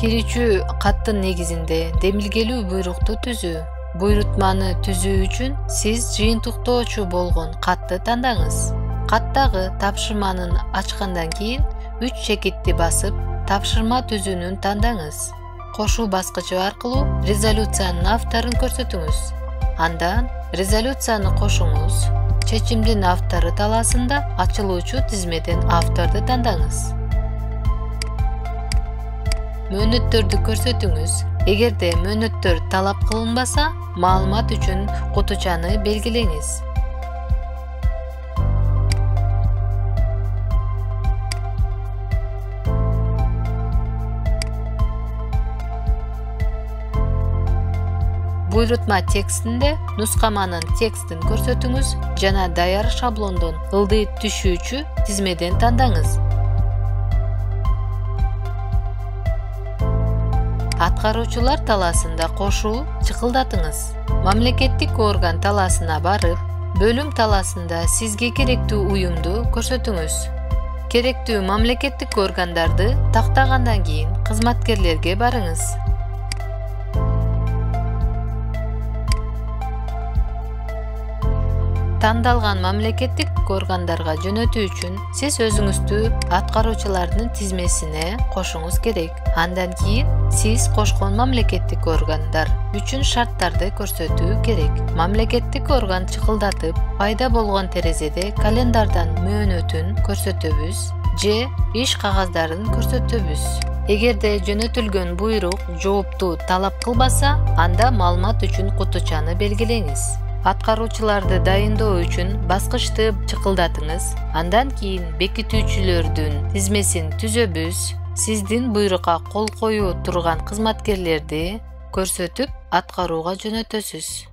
Кирүүчү каттын негизинде демилгелүү буйрукту түзүү. Буйрутманы түзүү үчүн сиз жыйынтыктоочу болгон катты тандаңыз. Каттагы тапшырманын ачкандан кийин 3 чекитти басып, тапшырма түзүүнүн тандаңыз. Кошуу баскычы аркылуу резолюциянын авторун көрсөтүңүз. Андан резолюцияны кошуңуз. Чечимдин автору талаасында ачылуучу тизмеден авторду тандаңыз. Мөөнөттөрдү көрсөтүңүз. Эгерде мөөнөттөр талап кылынбаса, маалымат үчүн кутучаны белгилеңиз. Буйрутма текстинде нускаманын текстин көрсөтүңүз жана даяр шаблондон ылдый түшүүчү тизмеден тандаңыз. Аткаруучулар талаасында кошуу чыкылдатыңыз. Мамлекеттик орган талаасына барып, бөлүм талаасында сизге керектүү уюмду көрсөтүңүз. Керектүү мамлекеттик органдарды тактагандан кийин кызматкерлерге барыңыз. Тандалган мамлекеттик органдарга жөнөтүү үчүн сиз өзүңүздү аткаруучулардын тизмесине кошуңуз керек. Андан кийин сиз кошкон мамлекеттик органдар үчүн шарттарды көрсөтүү керек. Мамлекеттик орган чыкылдатып, пайда болгон терезеде календардан мөөнөтүн көрсөтөбүз же иш кагаздарын көрсөтөбүз. Эгерде жөнөтүлгөн буйрук жоопту талап кылбаса, анда маалымат үчүн кутучаны белгилеңиз. Аткаруучуларды дайындоо үчүн баскычты чыкылдатыңыз. Андан кийин бекитүүчүлөрдүн тизмесин түзөбүз. Сиздин буйрукка кол коюу турган кызматкерлерди көрсөтүп, аткарууга жөнөтөсүз.